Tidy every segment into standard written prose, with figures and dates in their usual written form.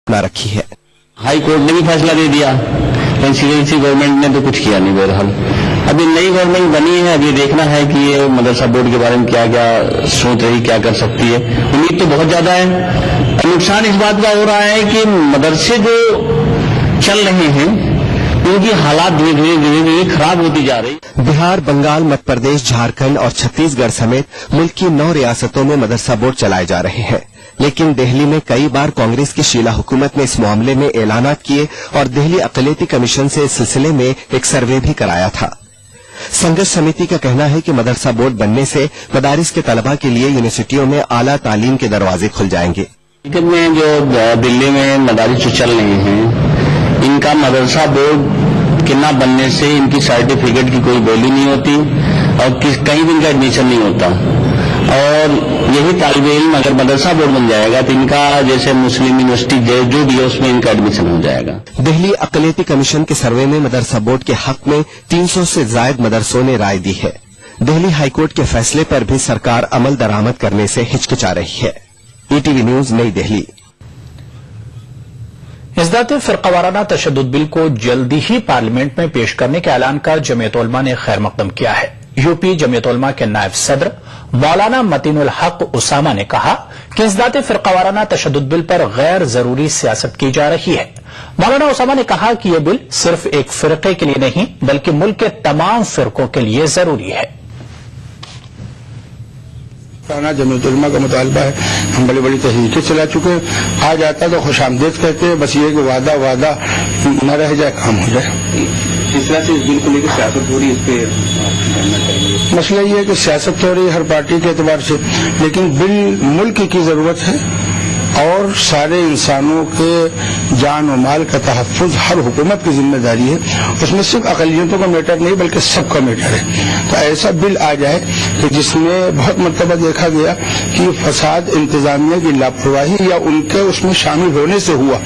अपना रखी है। हाई कोर्ट ने भी फैसला दे दिया, कंस्टिट्यूएंसी गवर्नमेंट ने तो कुछ किया नहीं। बहरहाल अभी नई गवर्नमेंट बनी है, अब ये देखना है कि ये मदरसा बोर्ड के बारे में क्या क्या सोच रही, क्या कर सकती है। उम्मीद तो बहुत ज्यादा है। नुकसान इस बात का हो रहा है कि मदरसे जो चल रहे हैं उनकी हालात धीरे धीरे खराब होती जा रही। बिहार, बंगाल, मध्य प्रदेश, झारखंड और छत्तीसगढ़ समेत मुल्क की 9 रियासतों में मदरसा बोर्ड चलाए जा रहे हैं, लेकिन दिल्ली में कई बार कांग्रेस की शीला हुकूमत ने इस मामले में ऐलानात किए और दिल्ली अक़लियती कमीशन से इस सिलसिले में एक सर्वे भी कराया था। संघर्ष समिति का कहना है कि मदरसा बोर्ड बनने से मदारिस के तलबा के लिए यूनिवर्सिटियों में आला तालीम के दरवाजे खुल जाएंगे। में जो दिल्ली में मदारिस जो चल रहे हैं, इनका मदरसा बोर्ड के न बनने से इनकी सर्टिफिकेट की कोई वैल्यू नहीं होती और कहीं भी इनका एडमिशन नहीं होता। और यही तालिब इल्म अगर मदरसा बोर्ड बन जाएगा तो इनका जैसे मुस्लिम यूनिवर्सिटी जो भी है उसमें इनका एडमिशन हो जाएगा। दिल्ली अक़लियती कमीशन के सर्वे में मदरसा बोर्ड के हक में 300 से ज्यादा मदरसों ने राय दी है। दिल्ली हाईकोर्ट के फैसले पर भी सरकार अमल दरामद करने से हिचकिचा रही है। ईटीवी न्यूज, नई दिल्ली। इस्दात फिरकावाराना तशद्दुद बिल को जल्दी ही पार्लियामेंट में पेश करने के ऐलान का जमीयत उलमा ने खैर मकदम किया है। यूपी जमीयत उलमा के नायब सदर मौलाना मतीनुल हक उसामा ने कहा कि इस्दात फिरकावाराना तशद्दुद बिल पर गैर जरूरी सियासत की जा रही है। मौलाना उसामा ने कहा कि यह बिल सिर्फ एक फिरके के लिए नहीं बल्कि मुल्क के तमाम फिरकों के लिए जरूरी है। जमीयत उलमा का मुतालबा है, हम बड़ी बड़ी तहरीकें चला चुके हैं। आ जाता तो खुशामदीद कहते हैं, बस ये कि वादा न रह जाए, काम हो जाए। इस तरह से इस बिल को लेकर सियासत हो रही है, इस पे जानना चाहिए। मसला ये है कि सियासत हो रही है हर पार्टी के एतबार से, लेकिन बिल मुल्क की जरूरत है और सारे इंसानों के जान और माल का तहफ़्फ़ुज़ हर हुकूमत की जिम्मेदारी है। उसमें सिर्फ अक़लियतों का मैटर नहीं बल्कि सबका मैटर है। तो ऐसा बिल आ जाए कि जिसमें बहुत मरतबा देखा गया कि फसाद इंतजामिया की लापरवाही या उनके उसमें शामिल होने से हुआ,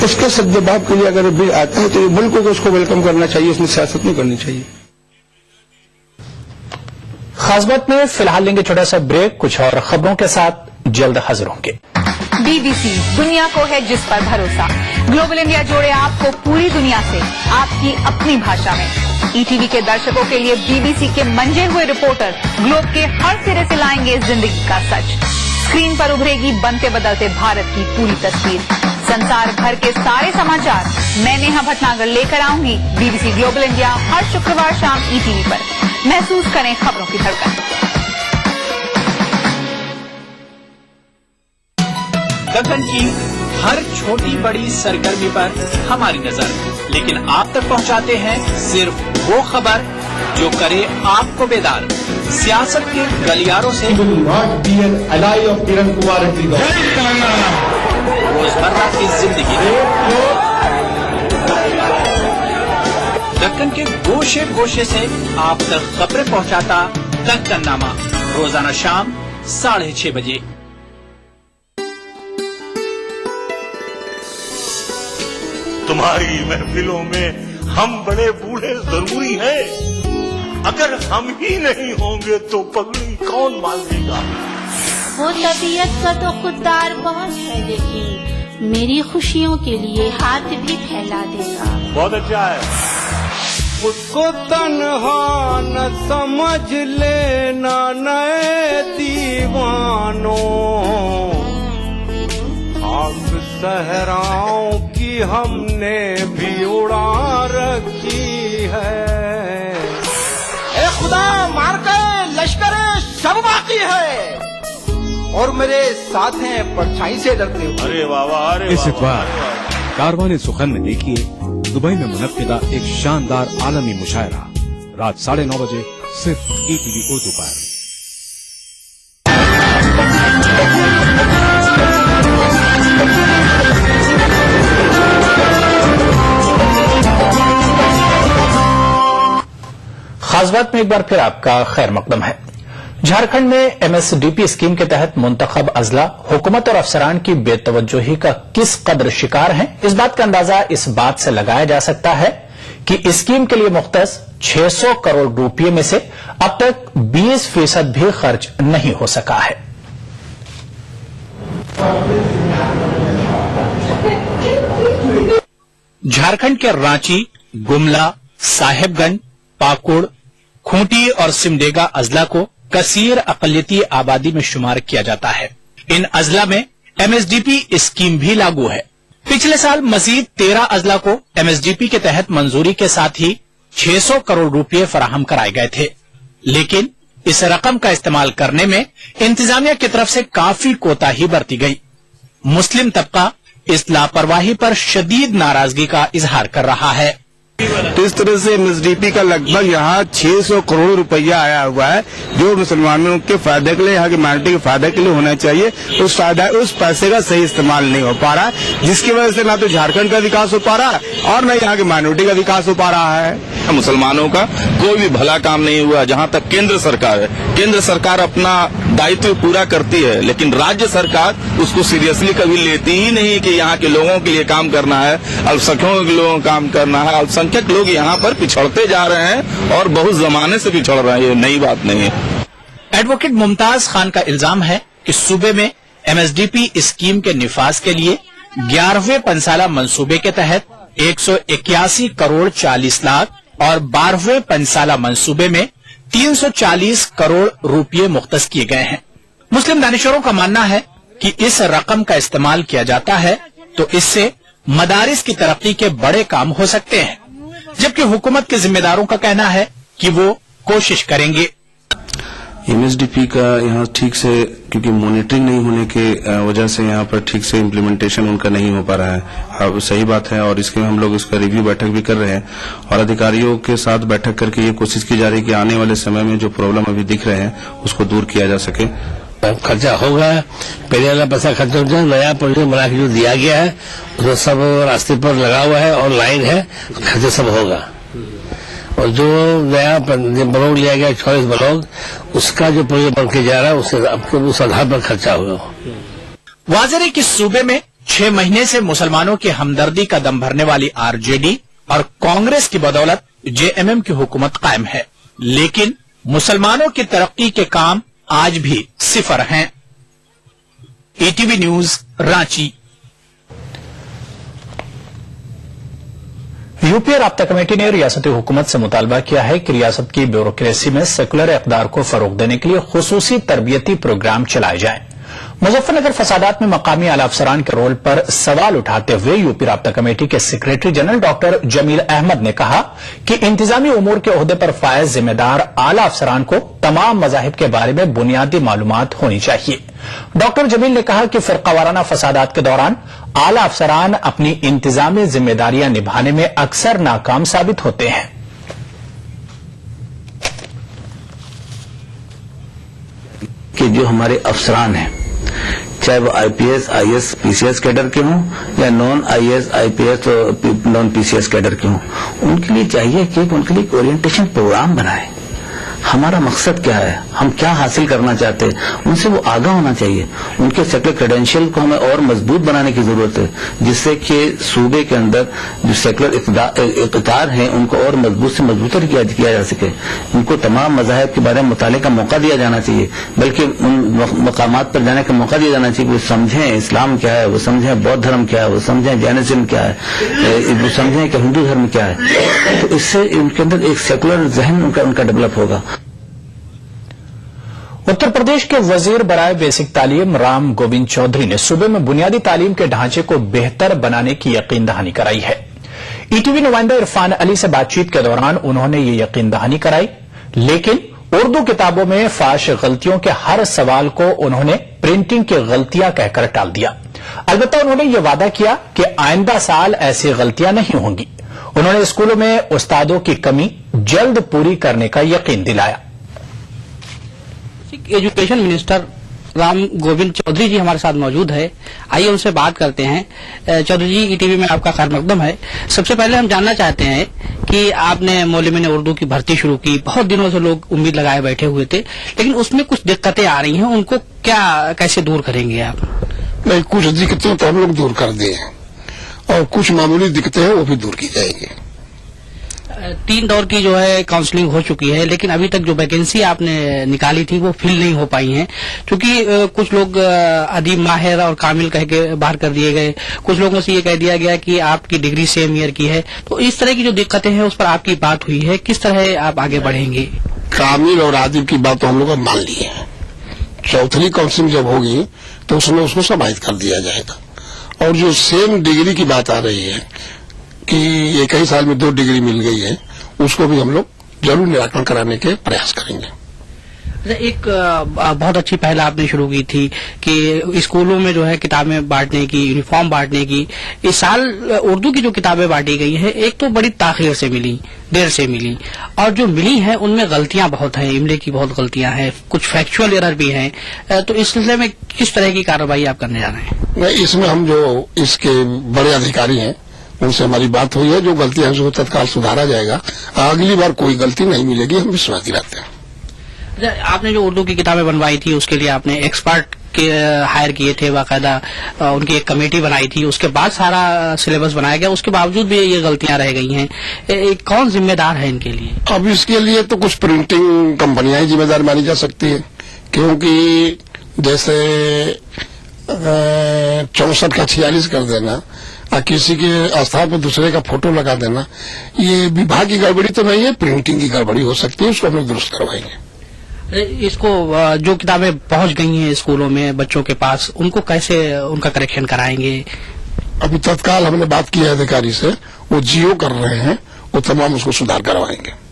उसके सद्दबाब के लिए अगर बिल आता है तो ये मुल्क को उसको वेलकम करना चाहिए, इसमें सियासत नहीं करनी चाहिए। खास बात में फिलहाल लेंगे छोटा सा ब्रेक, कुछ और खबरों के साथ जल्द हाजिर होंगे। बीबीसी, दुनिया को है जिस पर भरोसा। ग्लोबल इंडिया जोड़े आपको पूरी दुनिया से आपकी अपनी भाषा में। ईटीवी के दर्शकों के लिए बीबीसी के मंजे हुए रिपोर्टर ग्लोब के हर सिरे से लाएंगे जिंदगी का सच। स्क्रीन पर उभरेगी बनते बदलते भारत की पूरी तस्वीर। संसार भर के सारे समाचार मैं नेहा भटनागर लेकर आऊंगी बीबीसी ग्लोबल इंडिया हर शुक्रवार शाम ईटीवी पर। महसूस करें खबरों की धड़कन। दक्कन की हर छोटी बड़ी सरगर्मी पर हमारी नजर, लेकिन आप तक पहुंचाते हैं सिर्फ वो खबर जो करे आपको बेदार। सियासत के गलियारों से रोजमर्रा की जिंदगी, दक्कन के गोशे गोशे से आप तक खबरें पहुंचाता दक्कननामा, रोजाना शाम 6:30 बजे। तुम्हारी महफिलों में हम बड़े बूढ़े जरूरी हैं। अगर हम ही नहीं होंगे तो पगड़ी कौन बांधेगा? वो तबीयत का तो खुददार बहुत है, लेकिन मेरी खुशियों के लिए हाथ भी फैला देगा। बहुत अच्छा है। उसको तन्हा न समझ लेना नए दीवानों, आग सहराओं की हमने भी उड़ा रखी है। ए खुदा, मार के लश्कर सब बाकी है और मेरे साथ हैं परछाई से डरते हुए। अरे वाह, अरे इस इतवार कारवाने सुखन में देखिए दुबई में मुनक्किदा एक शानदार आलमी मुशायरा, रात 9:30 बजे सिर्फ ईटीवी उर्दू पर। खास बात में एक बार फिर आपका खैर मकदम है। झारखंड में एमएसडीपी स्कीम के तहत मुंतखब अजला हुकूमत और अफसरान की बेतवज्जोही का किस कदर शिकार हैं, इस बात का अंदाजा इस बात से लगाया जा सकता है कि इस स्कीम के लिए मुख्तस 600 करोड़ रुपये में से अब तक 20% भी खर्च नहीं हो सका है। झारखंड के रांची, गुमला, साहेबगंज, पाकुड़, खूंटी और सिमडेगा अजला को कसीर अकलियती आबादी में शुमार किया जाता है। इन अजला में एमएसडीपी स्कीम भी लागू है। पिछले साल मजीद 13 अजला को एमएसडीपी के तहत मंजूरी के साथ ही 600 करोड़ रुपए फराहम कराए गए थे, लेकिन इस रकम का इस्तेमाल करने में इंतजामिया की तरफ से काफी कोताही बरती गई। मुस्लिम तबका इस लापरवाही पर शदीद नाराजगी का इजहार कर रहा है। इस तरह से एमएसडीपी का लगभग यहाँ 600 करोड़ रुपया आया हुआ है, जो मुसलमानों के फायदे के लिए, यहाँ की माइनॉरिटी के फायदे के लिए होना चाहिए। उस पैसे का सही इस्तेमाल नहीं हो पा रहा, जिसकी वजह से ना तो झारखंड का विकास हो पा रहा और न यहाँ की माइनॉरिटी का विकास हो पा रहा है। मुसलमानों का कोई भी भला काम नहीं हुआ। जहाँ तक केंद्र सरकार है, केंद्र सरकार अपना दायित्व पूरा करती है, लेकिन राज्य सरकार उसको सीरियसली कभी लेती ही नहीं कि यहाँ के लोगों के लिए काम करना है, अल्पसंख्यकों के लोगों का काम करना है। अल्पसंख्यक लोग यहाँ पर पिछड़ते जा रहे हैं और बहुत जमाने से पिछड़ रहे हैं, ये नई बात नहीं है। एडवोकेट मुमताज खान का इल्जाम है कि सूबे में एमएसडीपी स्कीम के निफाज के लिए 11वें पंसाला मंसूबे के तहत 181 करोड़ 40 लाख और 12वें पंसाला मंसूबे में 340 करोड़ रुपए मुख्तस किए गए हैं। मुस्लिम दानिशवरों का मानना है कि इस रकम का इस्तेमाल किया जाता है तो इससे मदारिस की तरक्की के बड़े काम हो सकते हैं, जबकि हुकूमत के जिम्मेदारों का कहना है कि वो कोशिश करेंगे। एमएसडीपी का यहाँ ठीक से, क्योंकि मॉनिटरिंग नहीं होने के वजह से यहाँ पर ठीक से इम्प्लीमेंटेशन उनका नहीं हो पा रहा है। अब सही बात है, और इसके हम लोग इसका रिव्यू बैठक भी कर रहे हैं और अधिकारियों के साथ बैठक करके ये कोशिश की जा रही है कि आने वाले समय में जो प्रॉब्लम अभी दिख रहे हैं उसको दूर किया जा सके। खर्चा होगा, पहले वाला पैसा खर्चा हो जाए, नया प्रोजेक्ट बना के जो दिया गया है उसमें सब रास्ते पर लगा हुआ है, ऑनलाइन है, खर्चा सब होगा। और जो नया ब्लॉक लिया गया 24 ब्लॉक, उसका जो प्रोजेक्ट बन के जा रहा है उससे उस आधार पर खर्चा होगा। वाज़ेह कि सूबे में 6 महीने से मुसलमानों की हमदर्दी का दम भरने वाली आरजेडी और कांग्रेस की बदौलत जेएमएम की हुकूमत कायम है, लेकिन मुसलमानों की तरक्की के काम आज भी सिफर हैं। ETV news, Ranchi. यूपीए राब्ता कमेटी ने रियासती हुकूमत से मुतालबा किया है कि रियासत की ब्यूरोक्रेसी में सेकुलर इक़दार को फरोग देने के लिए खुसूसी तरबियती प्रोग्राम चलाए जाएं। मुजफ्फरनगर फसादात में मकामी आला अफसरान के रोल पर सवाल उठाते हुए यूपी राब्ता कमेटी के secretary general doctor Jameel Ahmed ने कहा कि इंतजामी उमूर के ओहदे पर फायज जिम्मेदार आला अफसरान को तमाम मजाहिब के बारे में बुनियादी मालूमात होनी चाहिए। डॉक्टर जमील ने कहा कि फिरकावाराना फसादात के दौरान आला अफसरान अपनी इंतजामी जिम्मेदारियां निभाने में अक्सर नाकाम साबित होते हैं। कि जो हमारे अफसरान हैं, चाहे वो आईपीएस, आईएएस, पीसीएस कैडर के हों या नॉन आईएएस, आईपीएस और नॉन पीसीएस कैडर के हों, उनके लिए चाहिए कि उनके लिए ओरिएंटेशन प्रोग्राम बनाए। हमारा मकसद क्या है, हम क्या हासिल करना चाहते हैं, उनसे वो आगाह होना चाहिए। उनके सेकुलर क्रेडेंशियल को हमें और मजबूत बनाने की जरूरत है, जिससे कि सूबे के अंदर जो सेकुलर इक़्तिदार हैं उनको और मजबूत से मजबूतर किया जा सके। उनको तमाम मज़ाहिब के बारे में मुताले का मौका दिया जाना चाहिए, बल्कि उन मकामात पर जाने का मौका दिया जाना चाहिए। वो समझें इस्लाम क्या है, वो समझें बौद्ध धर्म क्या है, वो समझें जैनिज्म क्या है, वो समझें कि हिंदू धर्म क्या है। तो इससे उनके अंदर एक सेकुलर जहन उनका डेवलप होगा। उत्तर प्रदेश के वजीर बराए बेसिक तालीम राम गोविंद चौधरी ने सूबे में बुनियादी तालीम के ढांचे को बेहतर बनाने की यकीन दहानी कराई है। ईटीवी नुमाइंदा इरफान अली से बातचीत के दौरान उन्होंने ये यकीन दहानी कराई, लेकिन उर्दू किताबों में फाश गलतियों के हर सवाल को उन्होंने प्रिंटिंग की गलतियां कहकर टाल दिया। अलबत्ता उन्होंने ये वादा किया कि आइंदा साल ऐसी गलतियां नहीं होंगी। उन्होंने स्कूलों में उस्तादों की कमी जल्द पूरी करने का यकीन दिलाया। एजुकेशन मिनिस्टर राम गोविंद चौधरी जी हमारे साथ मौजूद है, आइए उनसे बात करते हैं। चौधरी जी, ईटीवी में आपका खैर मकदम है। सबसे पहले हम जानना चाहते हैं कि आपने मौलवीन उर्दू की भर्ती शुरू की, बहुत दिनों से लोग उम्मीद लगाए बैठे हुए थे, लेकिन उसमें कुछ दिक्कतें आ रही हैं, उनको कैसे दूर करेंगे आप? नहीं, कुछ दिक्कतें तो हम लोग दूर कर दिए और कुछ मामूली दिक्कतें हैं वो भी दूर की जाएगी। 3 दौर की जो है काउंसलिंग हो चुकी है, लेकिन अभी तक जो वैकेंसी आपने निकाली थी वो फिल नहीं हो पाई हैं, क्योंकि कुछ लोग अदीब, माहिर और कामिल कह के बाहर कर दिए गए। कुछ लोगों से ये कह दिया गया कि आपकी डिग्री सेम ईयर की है। तो इस तरह की जो दिक्कतें हैं उस पर आपकी बात हुई है, किस तरह आप आगे बढ़ेंगे? कामिल और आदिब की बात तो हम लोग मान ली है। चौथी काउंसलिंग जब होगी तो उसमें उसको समाहित कर दिया जाएगा। और जो सेम डिग्री की बात आ रही है कि एक ही साल में 2 डिग्री मिल गई है, उसको भी हम लोग जरूर निराकरण कराने के प्रयास करेंगे। एक बहुत अच्छी पहल आपने शुरू की थी कि स्कूलों में जो है किताबें बांटने की, यूनिफॉर्म बांटने की। इस साल उर्दू की जो किताबें बांटी गई है, एक तो बड़ी ताखीर से मिली, देर से मिली, और जो मिली है उनमें गलतियां बहुत हैं, इमले की बहुत गलतियां हैं, कुछ फैक्चुअल एरर भी हैं। तो इस सिलसिले में किस तरह की कार्रवाई आप करने जा रहे हैं? नहीं, इसमें हम जो इसके बड़े अधिकारी हैं उनसे हमारी बात हुई है, जो गलतियां हैं उसको तत्काल सुधारा जाएगा। अगली बार कोई गलती नहीं मिलेगी, हम विश्वास दिलाते हैं। आपने जो उर्दू की किताबें बनवाई थी उसके लिए आपने एक्सपर्ट के हायर किए थे, बाकायदा उनकी एक कमेटी बनाई थी, उसके बाद सारा सिलेबस बनाया गया, उसके बावजूद भी ये गलतियां रह गई हैं। कौन जिम्मेदार है इनके लिए? अब इसके लिए तो कुछ प्रिंटिंग कंपनियां ही जिम्मेदार मानी जा सकती है, क्योंकि जैसे 64 का 46 कर देना और किसी के स्थान पर दूसरे का फोटो लगा देना, ये विभाग की गड़बड़ी तो नहीं है, प्रिंटिंग की गड़बड़ी हो सकती है, उसको हम लोग दुरुस्त करवाएंगे। इसको जो किताबें पहुंच गई हैं स्कूलों में बच्चों के पास, उनको कैसे उनका करेक्शन कराएंगे? अभी तत्काल हमने बात की है अधिकारी से, वो जियो कर रहे हैं, वो तमाम उसको सुधार करवाएंगे।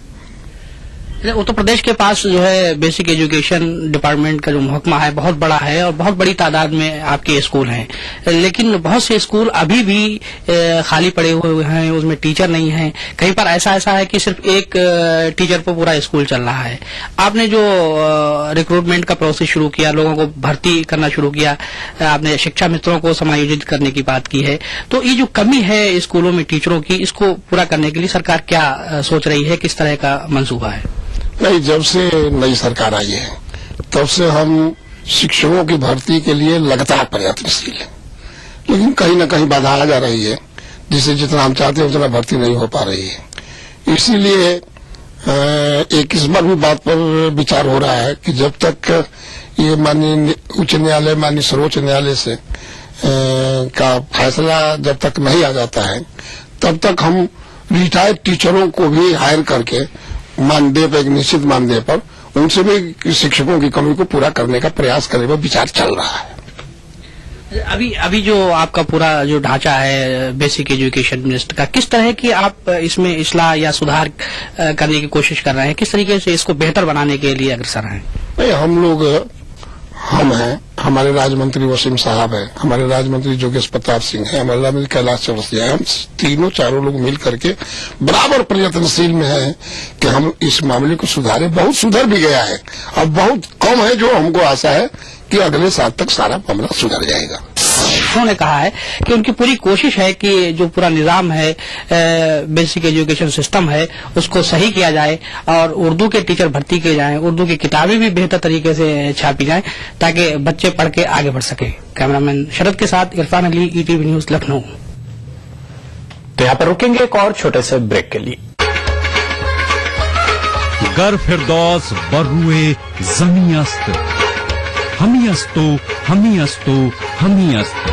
उत्तर प्रदेश के पास जो है बेसिक एजुकेशन डिपार्टमेंट का जो महकमा है बहुत बड़ा है और बहुत बड़ी तादाद में आपके स्कूल हैं, लेकिन बहुत से स्कूल अभी भी खाली पड़े हुए हैं, उसमें टीचर नहीं है। कहीं पर ऐसा है कि सिर्फ एक टीचर पर पूरा स्कूल चल रहा है। आपने जो रिक्रूटमेंट का प्रोसेस शुरू किया, लोगों को भर्ती करना शुरू किया, आपने शिक्षा मित्रों को समायोजित करने की बात की है, तो ये जो कमी है स्कूलों में टीचरों की, इसको पूरा करने के लिए सरकार क्या सोच रही है, किस तरह का मंसूबा है? नहीं, जब से नई सरकार आई है तब से हम शिक्षकों की भर्ती के लिए लगातार प्रयत्नशील हैं, लेकिन कहीं न कहीं बाधा आ जा रही है, जिससे जितना हम चाहते हैं उतना भर्ती नहीं हो पा रही है। इसीलिए एक इस बार भी बात पर विचार हो रहा है कि जब तक ये माननीय उच्च न्यायालय, माननीय सर्वोच्च न्यायालय से का फैसला जब तक नहीं आ जाता है, तब तक हम रिटायर्ड टीचरों को भी हायर करके मानदेय पर, एक निश्चित मानदेय पर, उनसे भी शिक्षकों की कमी को पूरा करने का प्रयास करने पर विचार चल रहा है। अभी जो आपका पूरा जो ढांचा है बेसिक एजुकेशन मिनिस्टर का, किस तरह की आप इसमें इस्लाह या सुधार करने की कोशिश कर रहे हैं, किस तरीके से इसको बेहतर बनाने के लिए अग्रसर हैं? नहीं, हम हैं, हमारे राज्य मंत्री वसीम साहब हैं, हमारे राज्य मंत्री जोगेश प्रताप सिंह हैं, हमारे राज्य मंत्री कैलाश चौरसिया है, हम चारों लोग मिल करके बराबर प्रयत्नशील में हैं कि हम इस मामले को सुधारें। बहुत सुधर भी गया है, अब बहुत कम है, जो हमको आशा है कि अगले साल तक सारा मामला सुधर जाएगा। उन्होंने कहा है कि उनकी पूरी कोशिश है कि जो पूरा निजाम है, बेसिक एजुकेशन सिस्टम है, उसको सही किया जाए और उर्दू के टीचर भर्ती किए जाएं, उर्दू की किताबें भी बेहतर तरीके से छापी जाएं, ताकि बच्चे पढ़ के आगे बढ़ सके। कैमरामैन शरद के साथ इरफान अली, ईटीवी न्यूज, लखनऊ। तो यहाँ पर रुकेंगे एक और छोटे से ब्रेक के लिए। गर फिरदौस बर्रुए जमी अस्त, हमी अस्तो हमी अस्तो हमी अस्त।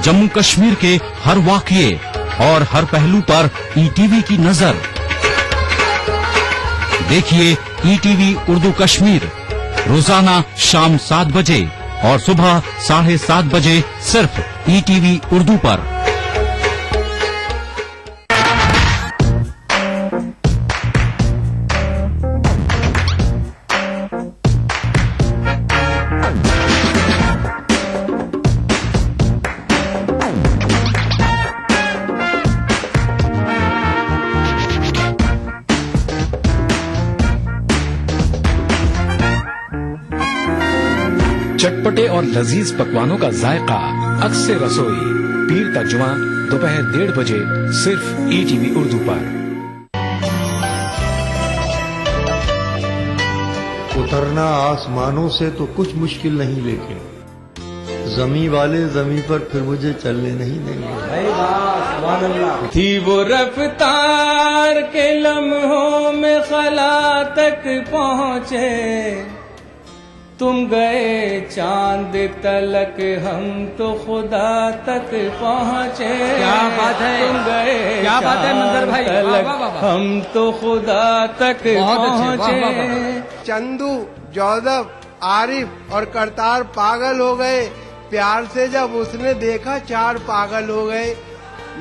जम्मू कश्मीर के हर वाकये और हर पहलू पर ईटीवी की नजर। देखिए ईटीवी उर्दू कश्मीर रोजाना शाम 7 बजे और सुबह 7:30 बजे सिर्फ ईटीवी उर्दू पर। चटपटे और लजीज पकवानों का जायका, अक्सर रसोई, पीर तर्जुमा, दोपहर 1:30 बजे सिर्फ ईटीवी उर्दू पर। उतरना आसमानों से तो कुछ मुश्किल नहीं, लेकिन زمیں والے زمیں پر پھر مجھے چلنے نہیں دیں گے. تھی وہ رفتار کے لمحوں میں خلا تک پہنچے، تم گئے چاند تلک ہم تو خدا تک پہنچے. کیا بات ہے، تم گئے کیا بات ہے منظر بھائی، تلک ہم تو خدا تک پہنچے. چندو، جوزف، عارف اور کرتار پاگل ہو گئے. پیار سے جب اس نے دیکھا 4 پاگل ہو گئے.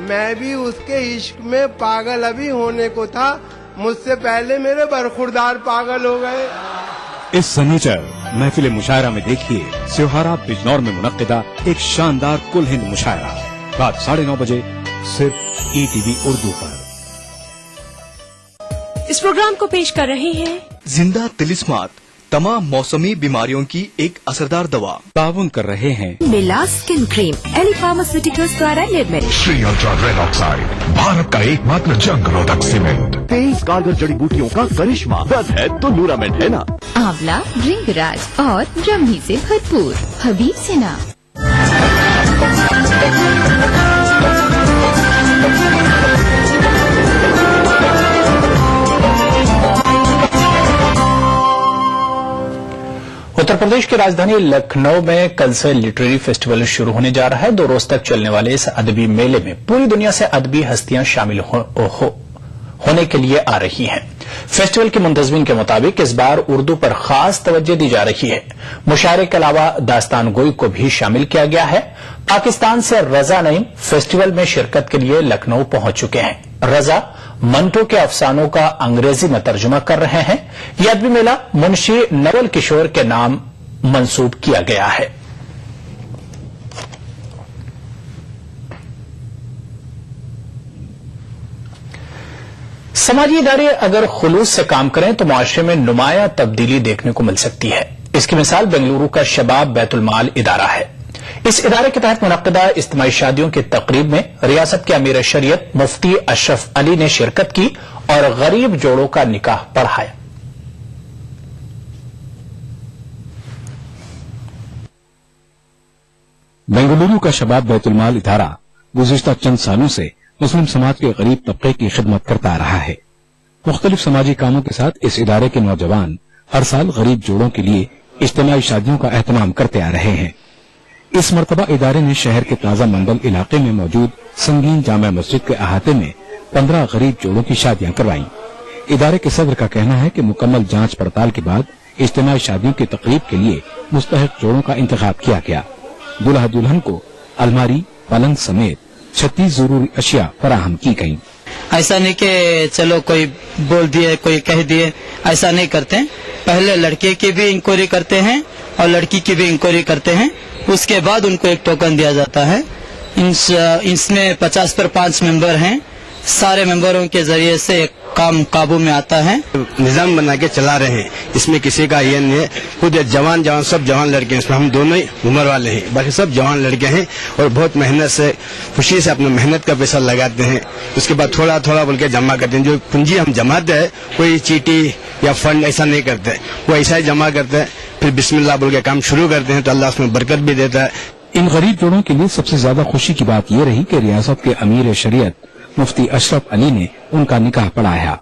میں بھی اس کے عشق میں پاگل ابھی ہونے کو تھا، مجھ سے پہلے میرے برخوردار پاگل ہو گئے. اس سنیچر محفل مشاعرہ میں دیکھیے سیوہارا بجنور میں منعقدہ ایک شاندار کل ہند مشاعرہ رات 9:30 بجے صرف ETV اردو پر. اس پروگرام کو پیش کر رہے ہیں زندہ تلسمات، تمام موسمی بیماریوں کی ایک اثردار دوا. تعاون کر رہے ہیں میلا اسکن کریم ایلی فارماسیوٹیکلز द्वारा निर्मित. Shri ultra red oxide, Bharat का एकमात्र जंग रोधक सीमेंट. 23 कारगर जड़ी बूटियों का करिश्मा. दर्द है तो न्यूरामेंट है ना. आंवला, भृंगराज और ब्रह्मी से भरपूर हबीब सेना. उत्तर प्रदेश की राजधानी लखनऊ में कल से लिटरेरी फेस्टिवल शुरू होने जा रहा है. 2 रोज तक चलने वाले इस अदबी मेले में पूरी दुनिया से अदबी हस्तियां शामिल होने के लिए आ रही हैं. फेस्टिवल के मुंतजमीन के मुताबिक इस बार उर्दू पर खास तवज्जो दी जा रही है. मुशायरे के अलावा दास्तान गोई को भी शामिल किया गया है. पाकिस्तान से रजा नईम फेस्टिवल में शिरकत के लिए लखनऊ पहुंच चुके हैं. रजा मंटो के अफसानों का अंग्रेजी में तर्जुमा कर रहे हैं. यह अदबी मेला मुंशी नवल किशोर के नाम मंसूब किया गया है. समाजी इदारे अगर खुलूस से काम करें तो मुआशरे में नुमाया तब्दीली देखने को मिल सकती है. इसकी मिसाल बेंगलुरु का शबाब बैतुल माल इदारा है. इस इदारे के तहत मुनक्किदा इज्तिमाई शादियों की तकरीब में रियासत के अमीर शरीयत मुफ्ती अशरफ अली ने शिरकत की और गरीब जोड़ों का निकाह पढ़ाया. बेंगलुरु का शबाब बैतुल माल इदारा गुज़िश्ता चंद सालों से मुस्लिम समाज के गरीब तबके की खिदमत करता आ रहा है. मुख्तलिफ समाजी कामों के साथ इस इदारे के नौजवान हर साल गरीब जोड़ों के लिए इज्तिमाई शादियों का एहतमाम करते आ रहे हैं. इस मरतबा इदारे ने शहर के ताजा मंडल इलाके में मौजूद संगीन जामा मस्जिद के अहाते में 15 गरीब जोड़ों की शादियां करवाईं. इदारे के सदर का कहना है कि मुकम्मल जांच पड़ताल के बाद इज्तिमाई शादियों की तकरीब के लिए मुस्तहिक जोड़ों का इंतखाब किया गया. दुल्हा दुल्हन को अलमारी, पलंग समेत 36 जरूरी अशिया फराहम की गयी. ऐसा नहीं कि चलो कोई बोल दिए कोई कह दिए, ऐसा नहीं करते हैं. पहले लड़के की भी इंक्वायरी करते हैं और लड़की की भी इंक्वायरी करते हैं. उसके बाद उनको एक टोकन दिया जाता है. इसमें 50 पर 5 मेंबर हैं. सारे मेंबरों के जरिए से काम काबू में आता है. निजाम बना के चला रहे हैं. इसमें किसी का ये नहीं है. खुद जवान सब जवान लड़के हैं. इसमें हम दोनों ही उम्र वाले हैं, बाकी सब जवान लड़के हैं और बहुत मेहनत से खुशी से अपना मेहनत का पैसा लगाते हैं. उसके बाद थोड़ा थोड़ा बोल के जमा करते हैं. जो पूंजी हम जमाते हैं कोई चीटी या फंड ऐसा नहीं करते, वो ऐसा ही जमा करते हैं. फिर बिस्मिल्लाह बोल के काम शुरू करते हैं तो अल्लाह उसमें बरकत भी देता है. इन गरीब जोड़ों के लिए सबसे ज्यादा खुशी की बात यह रही कि रियासत के अमीर शरीयत मुफ्ती अशरफ अली ने उनका निकाह पढ़ाया.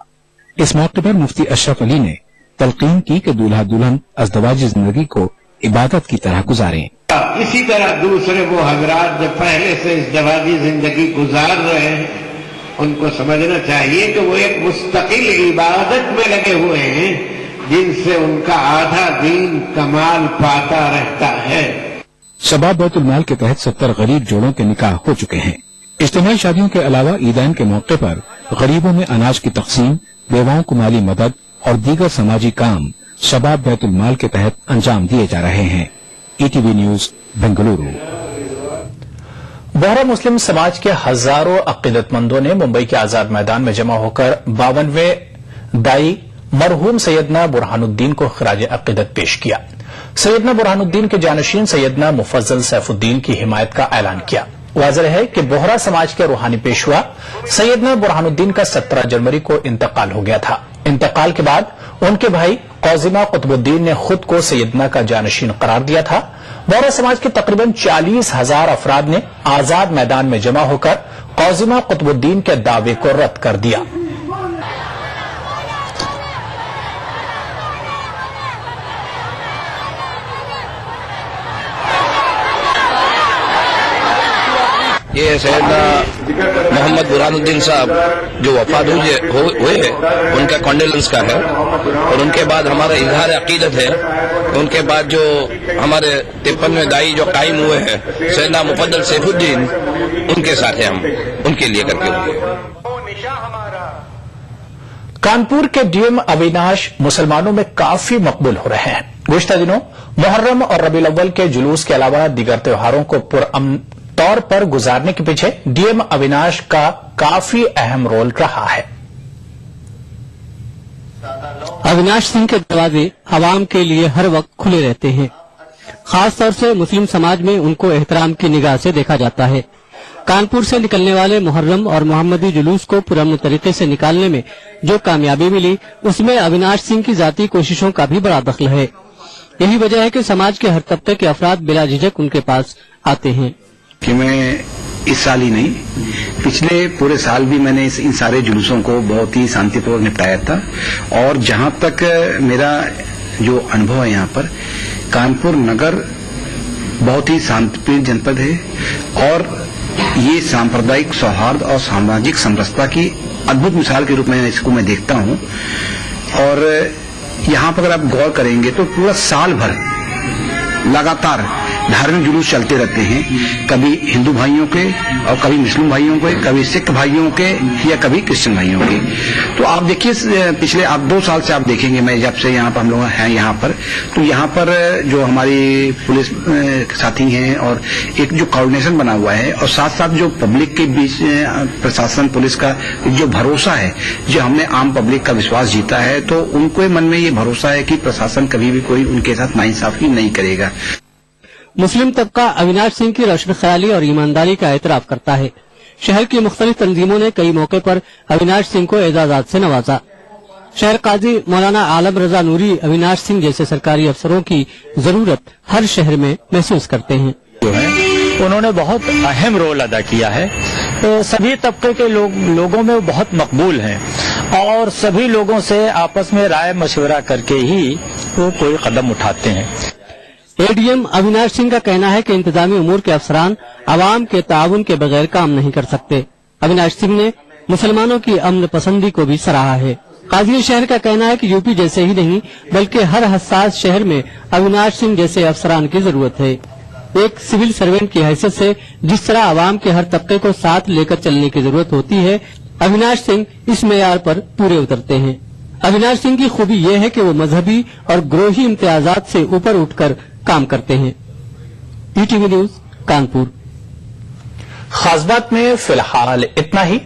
इस मौके पर मुफ्ती अशरफ अली ने तलकीन की कि दूल्हा दुल्हन अज़दवाजी जिंदगी को इबादत की तरह गुजारें. इसी तरह दूसरे वो हजरात जो पहले से इज़दवाजी जिंदगी गुजार रहे हैं, उनको समझना चाहिए कि वो एक मुस्तकिल इबादत में लगे हुए हैं जिनसे उनका आधा दीन कमाल पाता रहता है. शबाब बैतुल माल के तहत 70 गरीब जोड़ों के निकाह हो चुके हैं. इज्तिमाई शादियों के अलावा ईदैन के मौके पर गरीबों में अनाज की तकसीम, बेवाओं को माली मदद और दीगर समाजी काम शबाब बैतुल माल के तहत अंजाम दिए जा रहे हैं. ETV news Bengaluru. बोहरा मुस्लिम समाज के हजारों अकीदतमंदों ने मुंबई के आजाद मैदान में जमा होकर 52वें दाई मरहूम सैयदना बुरहानुद्दीन को खिराज अकीदत पेश किया. सैयदना बुरहानुद्दीन के जानशीन सैयदना मुफज्जल सैफुद्दीन की हिमायत का ऐलान किया. वाज़ेह है कि बोहरा समाज के रूहानी पेशवा सैयदना बुरहानुद्दीन का 17 जनवरी को इंतकाल हो गया था. इंतकाल के बाद उनके भाई कौजिमा कुतुबुद्दीन ने खुद को सैयदना का जानशीन करार दिया था. बोहरा समाज के तकरीबन 40,000 अफराद ने आजाद मैदान में जमा होकर कौजिमा कुतुबुद्दीन के दावे को रद्द कर दिया। ये सैयदना मोहम्मद बुरहानुद्दीन साहब जो वफात हुए उनका कॉन्डोलेंस का है, और उनके बाद हमारा इजहार अकीदत है। उनके बाद जो हमारे 53वें दाई जो कायम हुए हैं सैयदना मुफद्दल सैफुद्दीन, उनके साथ है, हम उनके लिए करके होंगे। कानपुर के डीएम अविनाश मुसलमानों में काफी मकबूल हो रहे हैं। गुज़िश्ता दिनों मुहर्रम और रबीउल अव्वल के जुलूस के अलावा दीगर त्योहारों को पुरअमन तौर पर गुजारने के पीछे डीएम अविनाश का काफी अहम रोल रहा है। अविनाश सिंह के दरवाजे आवाम के लिए हर वक्त खुले रहते हैं। खास तौर से मुस्लिम समाज में उनको एहतराम की निगाह से देखा जाता है। कानपुर से निकलने वाले मुहर्रम और मोहम्मदी जुलूस को पुरअमन तरीके से निकालने में जो कामयाबी मिली, उसमें अविनाश सिंह की जाती कोशिशों का भी बड़ा दखल है। यही वजह है कि समाज के हर तबके के अफराद बिला झिझक उनके पास आते हैं। कि मैं इस साल ही नहीं, पिछले पूरे साल भी मैंने इन सारे जुलूसों को बहुत ही शांतिपूर्वक निपटाया था। और जहां तक मेरा जो अनुभव है, यहाँ पर कानपुर नगर बहुत ही शांतिप्रिय जनपद है और ये सांप्रदायिक सौहार्द और सामाजिक समरसता की अद्भुत मिसाल के रूप में इसको मैं देखता हूँ। और यहाँ पर अगर आप गौर करेंगे तो पूरा साल भर लगातार धार्मिक जुलूस चलते रहते हैं, कभी हिंदू भाइयों के और कभी मुस्लिम भाइयों के, कभी सिख भाइयों के या कभी क्रिश्चियन भाइयों के। तो आप देखिए पिछले 2 साल से आप देखेंगे, मैं जब से यहाँ पर हम लोग हैं यहाँ पर, तो यहाँ पर जो हमारी पुलिस साथी हैं और एक जो कोऑर्डिनेशन बना हुआ है, और साथ साथ जो पब्लिक के बीच प्रशासन पुलिस का जो भरोसा है, जो हमने आम पब्लिक का विश्वास जीता है, तो उनको मन में ये भरोसा है कि प्रशासन कभी भी कोई उनके साथ नाइंसाफी नहीं करेगा। मुस्लिम तबका अविनाश सिंह की रोशन ख्याली और ईमानदारी का एतराफ करता है। शहर की मुख्तलिफ तंजीमों ने कई मौके पर अविनाश सिंह को एजाजात से नवाजा। शहर काजी मौलाना आलम रजा नूरी अविनाश सिंह जैसे सरकारी अफसरों की जरूरत हर शहर में महसूस करते हैं। उन्होंने बहुत अहम रोल अदा किया है। तो सभी तबके के लोगों में वो बहुत मकबूल हैं और सभी लोगों से आपस में राय मशवरा करके ही वो कोई कदम उठाते हैं। एडीएम अविनाश सिंह का कहना है कि इंतजामी उमूर के अफसरान आवाम के ताउन के बगैर काम नहीं कर सकते। अविनाश सिंह ने मुसलमानों की अमन पसंदी को भी सराहा है। काजी शहर का कहना है कि यूपी जैसे ही नहीं बल्कि हर हसास शहर में अविनाश सिंह जैसे अफसरान की जरूरत है। एक सिविल सर्वेंट की हैसियत से जिस तरह आवाम के हर तबके को साथ लेकर चलने की जरूरत होती है, अविनाश सिंह इस मेयार पर पूरे उतरते हैं। अविनाश सिंह की खूबी यह है कि वो मजहबी और ग्रोही इम्तियाजात से ऊपर उठकर काम करते हैं। ETV news Kanpur. खास बात में फिलहाल इतना ही।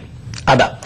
आदाब।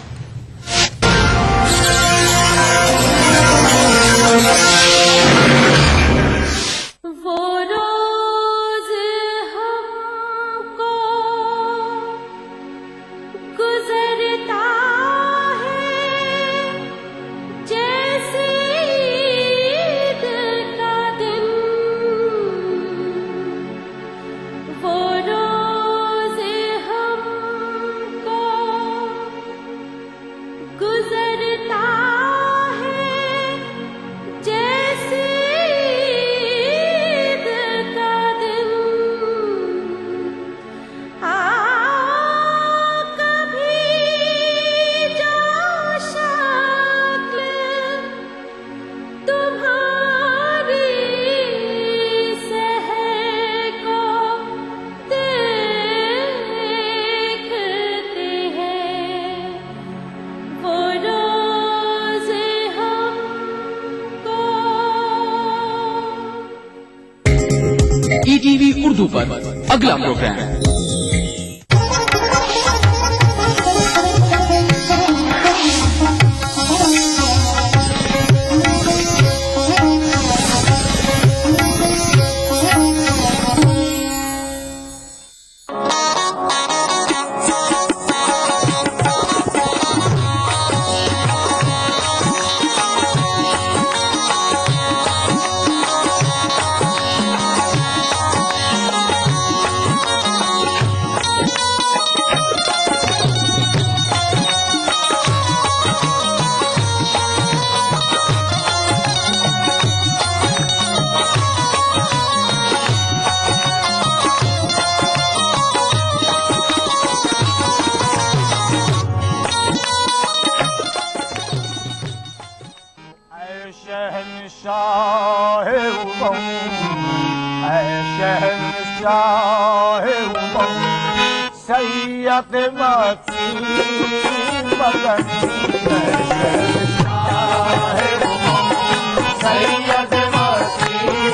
ईटीवी उर्दू पर अगला प्रोग्राम सैयद मकी मदनी सैयद मकी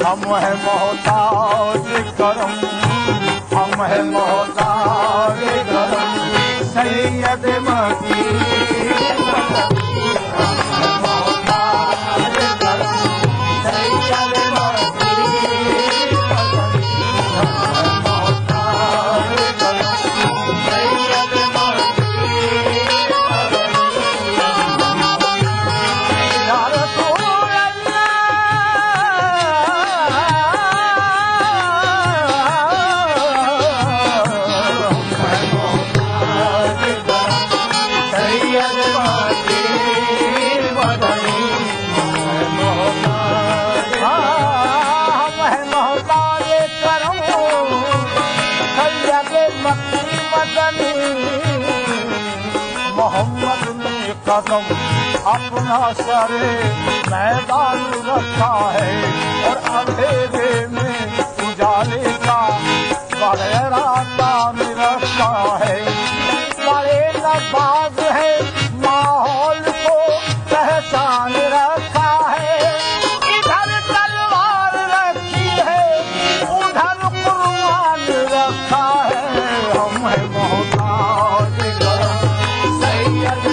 हम है मोहताज करम हम है मोहताज करम सैयद मकी मोहम्मद ने कदम अपना सरे मैदान रखा है और अंधेरे में उजाले का बगैरा तान रखा है बड़े नवाज है माहौल को पहचान रखा है इधर तलवार रखी है उधर कुर्बान रखा है हम है मोहताज सैयद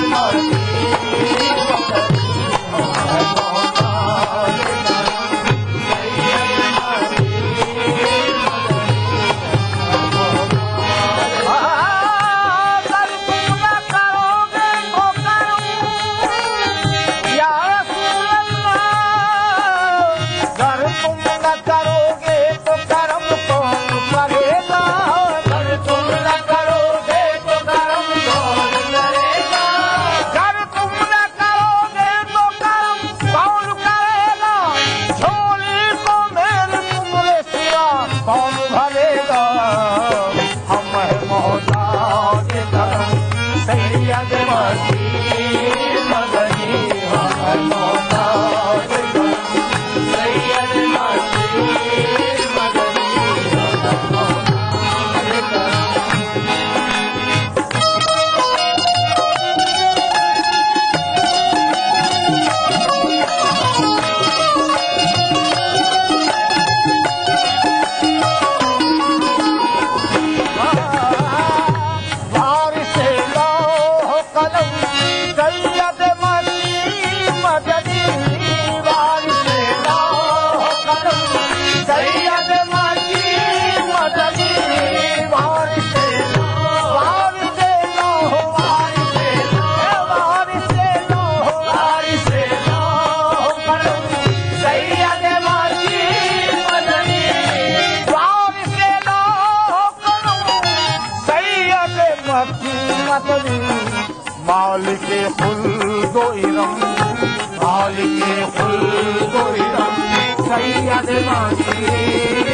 कौन भरेगा हम है मोहताज करम सैयद मकी मदनी हम है मोहताज करम सैयद मकी मदनी हम है मोहताज मालिक खुल्द व इरम मालिक खुल्द व इरम सैयद मकी